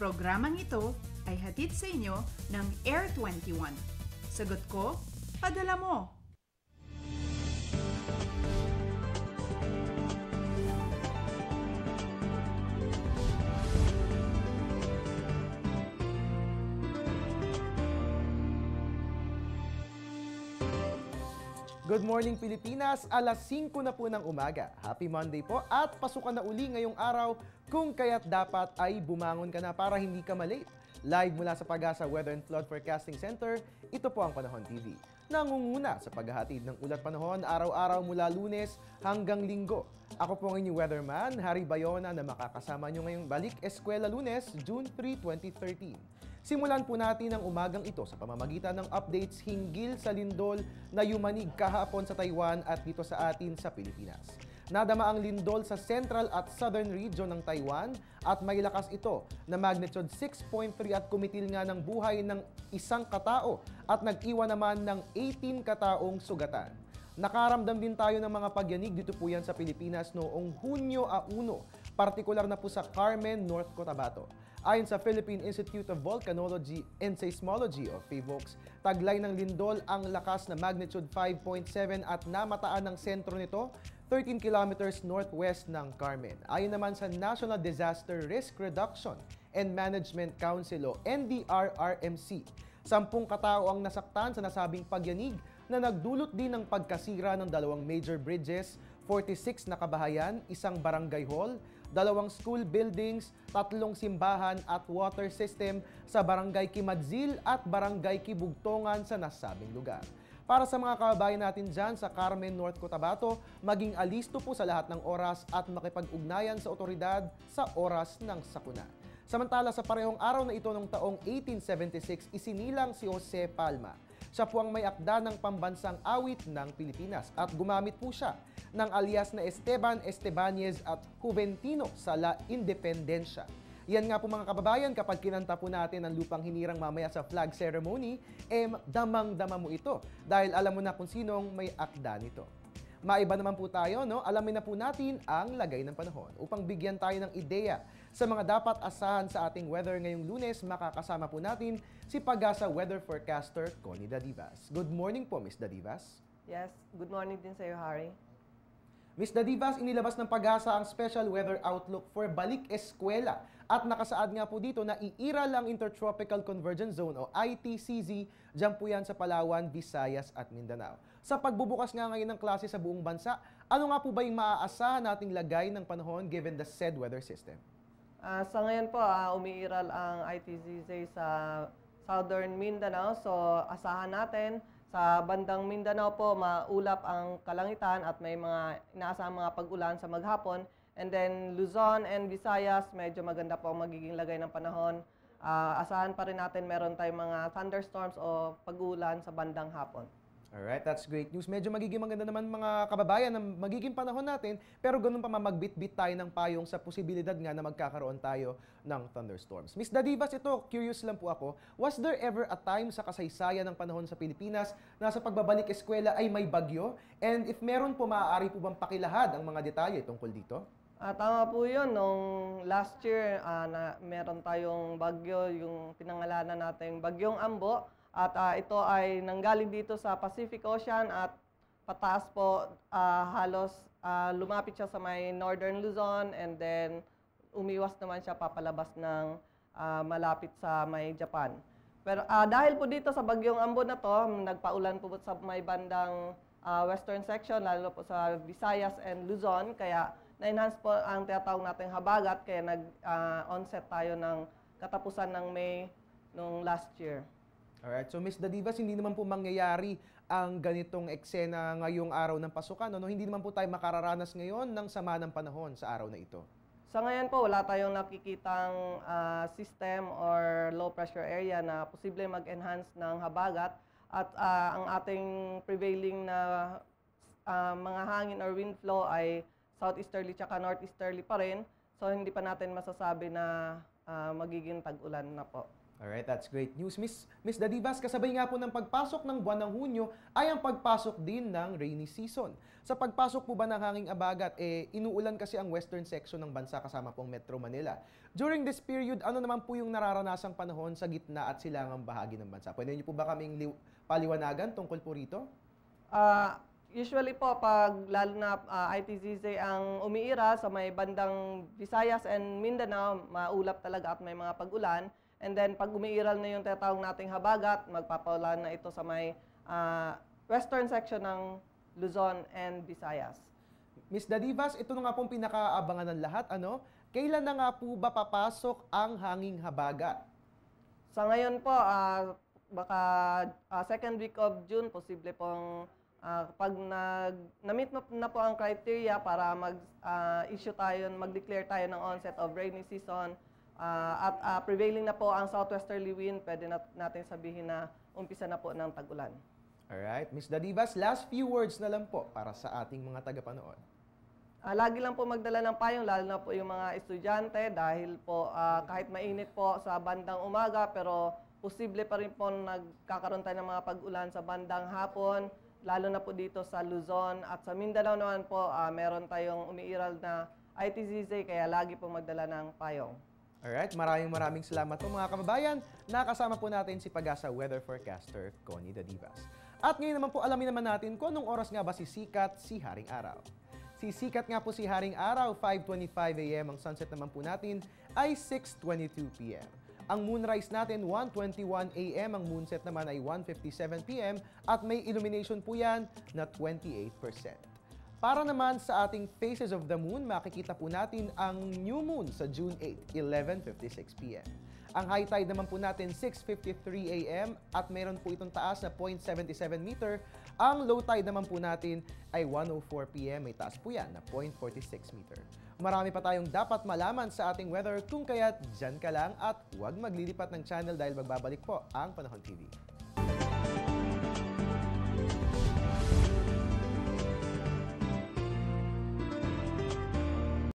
Programang ito ay hatid sa inyo ng Air 21. Sagot ko, padala mo! Good morning Pilipinas, alas 5 na po ng umaga. Happy Monday po at pasukan na uli ngayong araw kung kaya't dapat ay bumangon ka na para hindi ka malate. Live mula sa Pag-asa Weather and Flood Forecasting Center, ito po ang Panahon TV. Nangunguna sa paghahatid ng ulat panahon araw-araw mula Lunes hanggang Linggo. Ako po ang inyong weatherman, Harry Bayona, na makakasama nyo ngayong Balik Eskwela Lunes, June 3, 2013. Simulan po natin ang umagang ito sa pamamagitan ng updates hinggil sa lindol na yumanig kahapon sa Taiwan at dito sa atin sa Pilipinas. Nadama ang lindol sa central at southern region ng Taiwan at may lakas ito na magnitude 6.3 at kumitil nga ng buhay ng isang katao at nag-iwan naman ng 18 kataong sugatan. Nakaramdam din tayo ng mga pagyanig dito po yan sa Pilipinas noong Hunyo 1, partikular na po sa Carmen, North Cotabato. Ayon sa Philippine Institute of Volcanology and Seismology o PHIVOLCS, taglay ng lindol ang lakas na magnitude 5.7 at namataan ng sentro nito 13 kilometers northwest ng Carmen. Ayon naman sa National Disaster Risk Reduction and Management Council o NDRRMC, 10 katao ang nasaktan sa nasabing pagyanig na nagdulot din ng pagkasira ng 2 major bridges, 46 na kabahayan, 1 barangay hall, 2 school buildings, 3 simbahan at water system sa Barangay Kimadzil at Barangay Kibugtongan sa nasabing lugar. Para sa mga kababayan natin dyan sa Carmen, North Cotabato, maging alisto po sa lahat ng oras at makipag-ugnayan sa otoridad sa oras ng sakuna. Samantala sa parehong araw na ito noong taong 1876, isinilang si Jose Palma. Siya po ang may akda ng pambansang awit ng Pilipinas at gumamit po siya ng alias na Esteban Estebanez at Juventino sa La Independencia. Yan nga po mga kababayan, kapag kinanta po natin ang lupang hinirang mamaya sa flag ceremony, damang-dama mo ito dahil alam mo na kung sinong may akda nito. Maiba naman po tayo, no? Alamin na po natin ang lagay ng panahon. Upang bigyan tayo ng ideya sa mga dapat asahan sa ating weather ngayong Lunes, makakasama po natin si Pag-asa Weather Forecaster Connie Dadivas. Good morning po, Miss Dadivas. Yes, good morning din sa iyo, Harry. Miss Dadivas, inilabas ng Pag-asa ang Special Weather Outlook for Balik Eskwela at nakasaad nga po dito na iiral ang Intertropical Convergence Zone o ITCZ, dyan po yan sa Palawan, Visayas at Mindanao. Sa pagbubukas nga ngayon ng klase sa buong bansa, ano nga po ba yung maaasahan nating lagay ng panahon given the said weather system? Sa ngayon po, umiiral ang ITCZ sa Southern Mindanao, so asahan natin sa bandang Mindanao po, maulap ang kalangitan at may mga inaasahang mga pag-ulan sa maghapon. And then Luzon and Visayas, medyo maganda po ang magiging lagay ng panahon. Asahan pa rin natin meron tayong mga thunderstorms o pag-ulan sa bandang hapon. Alright, that's great news. Medyo magiging maganda naman mga kababayan ng magiging panahon natin, pero ganun pa magbit-bit tayo ng payong sa posibilidad nga na magkakaroon tayo ng thunderstorms. Miss Dadivas, ito, curious lang po ako, was there ever a time sa kasaysayan ng panahon sa Pilipinas na sa pagbabalik eskwela ay may bagyo? And if meron po, maaari po bang pakilahad ang mga detalye tungkol dito? Tama po yun. Nung last year, meron tayong bagyo, yung pinangalanan natin Bagyong Ambo. At ito ay nanggaling dito sa Pacific Ocean at pataas po, halos lumapit siya sa may Northern Luzon and then umiwas naman siya papalabas ng malapit sa may Japan. Pero dahil po dito sa Bagyong Ambo na to, nagpaulan po sa may bandang western section, lalo po sa Visayas and Luzon, kaya na-enhance po ang tinatawag nating habagat, kaya nag-onset tayo ng katapusan ng May nung last year. Alright, so Miss Dadivas, hindi naman po mangyayari ang ganitong eksena ngayong araw ng pasukan, no? Hindi naman po tayo makararanas ngayon ng sama ng panahon sa araw na ito. Sa ngayon po, wala tayong nakikitang system or low pressure area na posible mag-enhance ng habagat at ang ating prevailing na mga hangin or wind flow ay southeasterly tsaka northeasterly pa rin. So hindi pa natin masasabi na magiging tag-ulan na po. Alright, that's great news. Miss Dadibas, kasabay nga po ng pagpasok ng buwan ng Hunyo ay ang pagpasok din ng rainy season. Sa pagpasok po ba ng hanging abagat, inuulan kasi ang western section ng bansa kasama pong Metro Manila. During this period, ano naman po yung nararanasang panahon sa gitna at silangang bahagi ng bansa? Pwede niyo po ba kaming paliwanagan tungkol po rito? Usually po, pag lalo na ITZZ ang umiira sa may bandang Visayas and Mindanao, maulap talaga at may mga pag-ulan. And then, pag umiiral na yung tinatawag nating habagat, magpapaulan na ito sa may western section ng Luzon and Visayas. Miss Dadivas, ito na nga pong pinakaabangan ng lahat. Kailan na nga po ba papasok ang hanging habagat? Sa ngayon po, baka second week of June, posible pong pag na-meet na po ang criteria para mag-issue tayo, mag-declare tayo ng onset of rainy season, at prevailing na po ang southwesterly wind, pwede natin sabihin na umpisa na po ng tag-ulan. Alright, Miss Dadivas, last few words na lang po para sa ating mga tagapanood. Lagi lang po magdala ng payong, lalo na po yung mga estudyante, dahil po kahit mainit po sa bandang umaga, pero posible pa rin po nagkakaroon tayo ng mga pag-ulan sa bandang hapon, lalo na po dito sa Luzon. At sa Mindanao naman po, meron tayong umiiral na ITZZ, kaya lagi po magdala ng payong. Alright, maraming salamat po mga kababayan. Nakasama po natin si Pag-asa Weather Forecaster, Connie Dadivas. At ngayon naman po, alamin naman natin kung anong oras nga ba sisikat si Haring Araw. Sisikat nga po si Haring Araw, 5:25 a.m. Ang sunset naman po natin ay 6:22 p.m. Ang moonrise natin, 1:21 a.m. Ang moonset naman ay 1:57 p.m. At may illumination po yan na 28%. Para naman sa ating phases of the moon, makikita po natin ang new moon sa June 8, 11:56 p.m. Ang high tide naman po natin 6:53 a.m. at meron po itong taas na 0.77 meter. Ang low tide naman po natin ay 1:04 p.m. May taas po yan na 0.46 meter. Marami pa tayong dapat malaman sa ating weather, kung kaya't dyan ka lang at huwag maglilipat ng channel dahil magbabalik po ang Panahon TV.